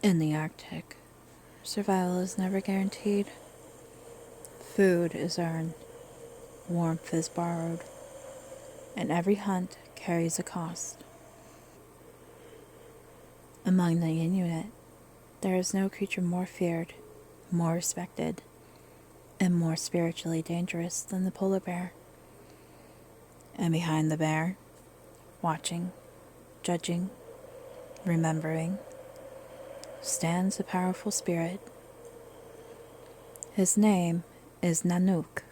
In the Arctic, survival is never guaranteed. Food is earned, warmth is borrowed, and every hunt carries a cost. Among the Inuit, there is no creature more feared, more respected, and more spiritually dangerous than the polar bear. And behind the bear, watching, judging, remembering, stands a powerful spirit. His name is Nanook.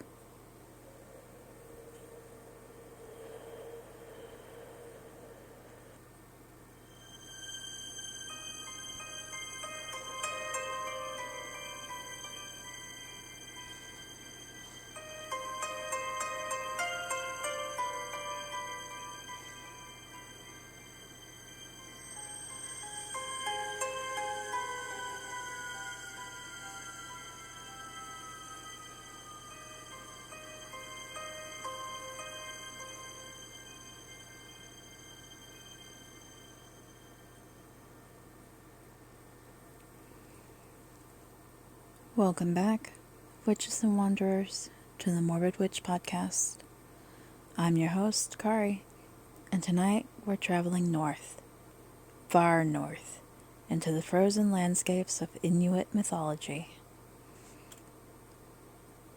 Welcome back, witches and wanderers, to the Morbid Witch Podcast. I'm your host, Kari, and tonight we're traveling north, far north, into the frozen landscapes of Inuit mythology.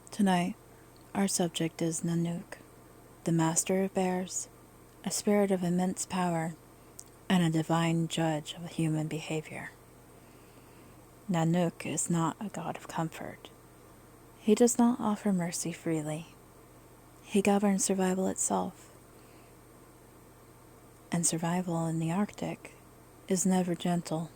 Tonight, our subject is Nanook, the master of bears, a spirit of immense power, and a divine judge of human behavior. Nanook is not a god of comfort. He does not offer mercy freely. He governs survival itself. And survival in the Arctic is never gentle.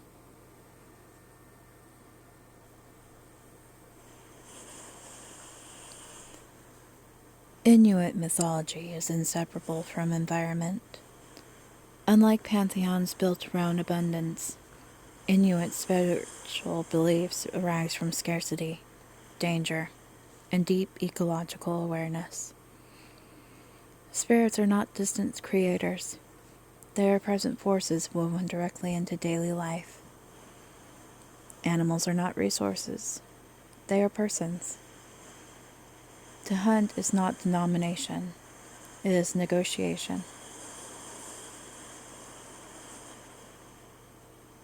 Inuit mythology is inseparable from environment. Unlike pantheons built around abundance, Inuit spiritual beliefs arise from scarcity, danger, and deep ecological awareness. Spirits are not distant creators. They are present forces woven directly into daily life. Animals are not resources. They are persons. To hunt is not denomination. It is negotiation.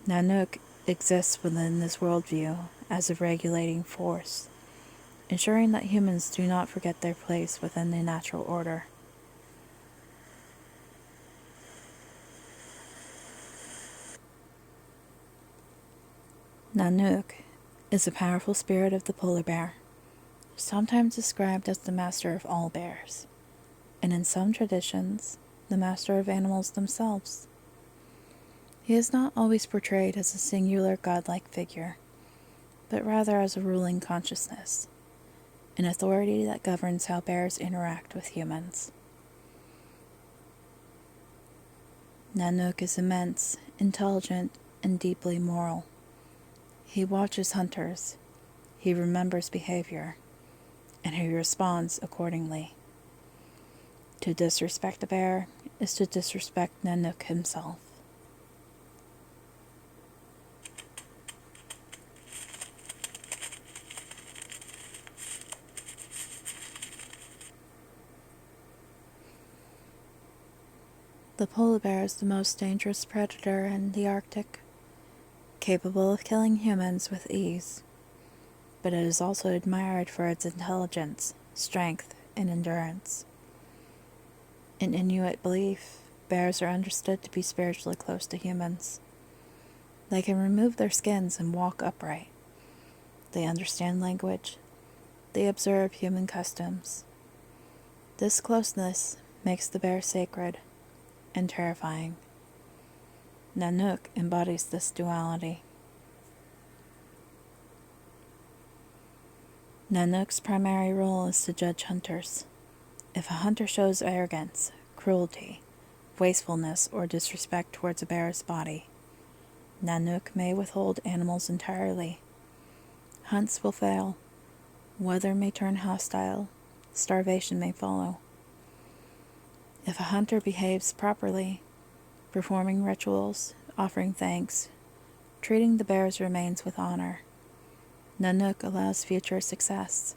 Nanook exists within this worldview as a regulating force, ensuring that humans do not forget their place within the natural order. Nanook is a powerful spirit of the polar bear, sometimes described as the master of all bears, and in some traditions, the master of animals themselves. He is not always portrayed as a singular godlike figure, but rather as a ruling consciousness, an authority that governs how bears interact with humans. Nanook is immense, intelligent, and deeply moral. He watches hunters, he remembers behavior, and he responds accordingly. To disrespect a bear is to disrespect Nanook himself. The polar bear is the most dangerous predator in the Arctic, capable of killing humans with ease, but it is also admired for its intelligence, strength, and endurance. In Inuit belief, bears are understood to be spiritually close to humans. They can remove their skins and walk upright. They understand language. They observe human customs. This closeness makes the bear sacred and terrifying. Nanook embodies this duality. Nanook's primary role is to judge hunters. If a hunter shows arrogance, cruelty, wastefulness, or disrespect towards a bear's body, Nanook may withhold animals entirely. Hunts will fail. Weather may turn hostile. Starvation may follow. If a hunter behaves properly, performing rituals, offering thanks, treating the bear's remains with honor. Nanook allows future success.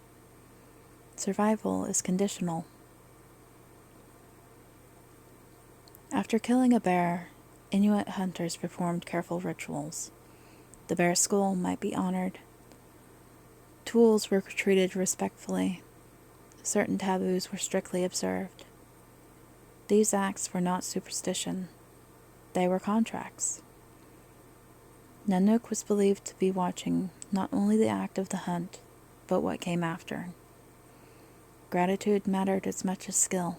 Survival is conditional. After killing a bear, Inuit hunters performed careful rituals. The bear's skull might be honored. Tools were treated respectfully. Certain taboos were strictly observed. These acts were not superstition. They were contracts. Nanook was believed to be watching not only the act of the hunt, but what came after. Gratitude mattered as much as skill.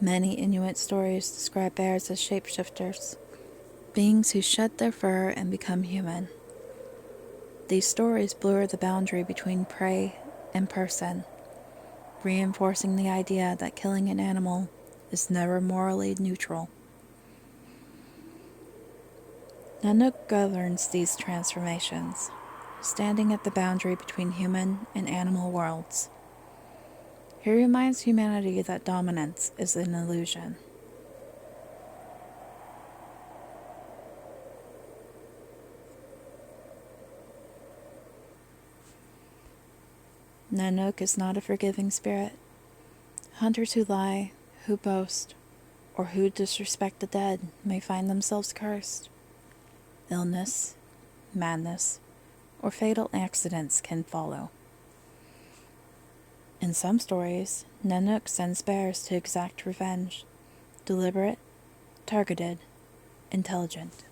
Many Inuit stories describe bears as shapeshifters, beings who shed their fur and become human. These stories blur the boundary between prey and person, reinforcing the idea that killing an animal is never morally neutral. Nanook governs these transformations, standing at the boundary between human and animal worlds. He reminds humanity that dominance is an illusion. Nanook is not a forgiving spirit. Hunters who lie, who boast, or who disrespect the dead may find themselves cursed. Illness, madness, or fatal accidents can follow. In some stories, Nanook sends bears to exact revenge, deliberate, targeted, intelligent.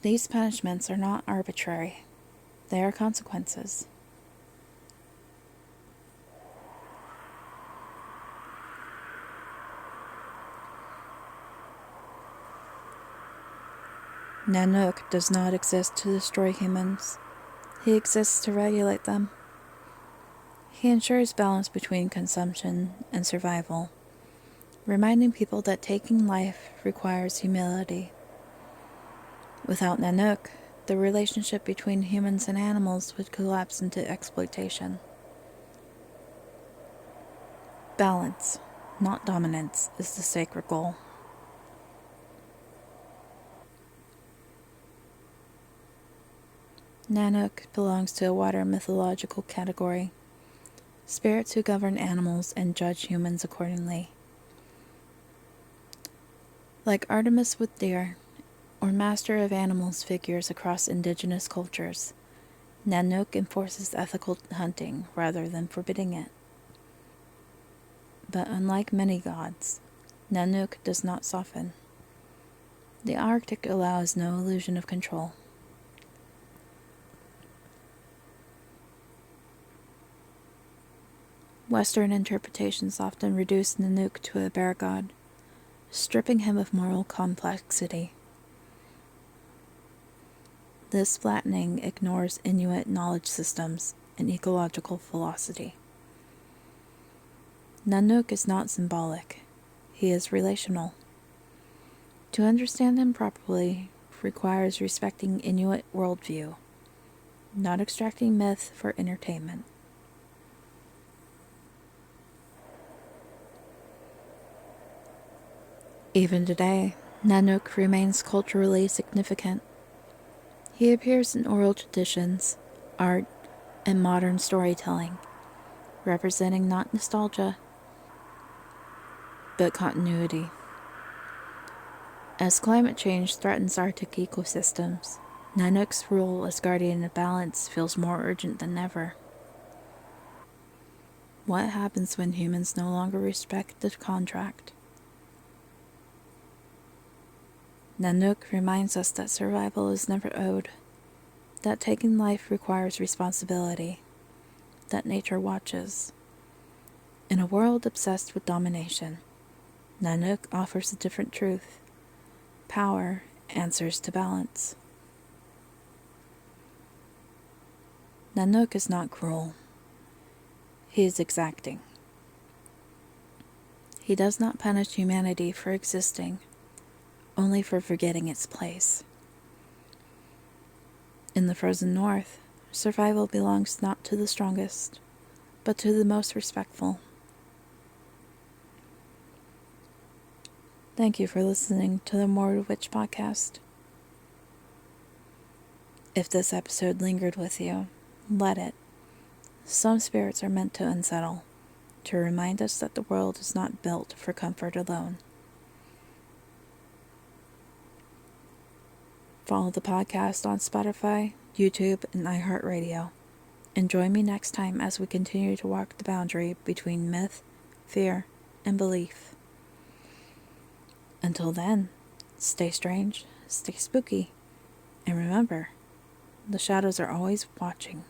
These punishments are not arbitrary. They are consequences. Nanook does not exist to destroy humans. He exists to regulate them. He ensures balance between consumption and survival, reminding people that taking life requires humility. Without Nanook, the relationship between humans and animals would collapse into exploitation. Balance, not dominance, is the sacred goal. Nanook belongs to a wider mythological category, spirits who govern animals and judge humans accordingly. Like Artemis with deer, or master of animals figures across indigenous cultures, Nanook enforces ethical hunting rather than forbidding it. But unlike many gods, Nanook does not soften. The Arctic allows no illusion of control. Western interpretations often reduce Nanook to a bear god, stripping him of moral complexity. This flattening ignores Inuit knowledge systems and ecological philosophy. Nanook is not symbolic. He is relational. To understand him properly requires respecting Inuit worldview, not extracting myth for entertainment. Even today, Nanook remains culturally significant. He appears in oral traditions, art, and modern storytelling, representing not nostalgia, but continuity. As climate change threatens Arctic ecosystems, Nanook's role as guardian of balance feels more urgent than ever. What happens when humans no longer respect the contract? Nanook reminds us that survival is never owed, that taking life requires responsibility, that nature watches. In a world obsessed with domination, Nanook offers a different truth. Power answers to balance. Nanook is not cruel. He is exacting. He does not punish humanity for existing, only for forgetting its place. In the frozen north, survival belongs not to the strongest, but to the most respectful. Thank you for listening to the Morbid Witch Podcast. If this episode lingered with you, let it. Some spirits are meant to unsettle, to remind us that the world is not built for comfort alone. Follow the podcast on Spotify, YouTube, and iHeartRadio. And join me next time as we continue to walk the boundary between myth, fear, and belief. Until then, stay strange, stay spooky, and remember, the shadows are always watching.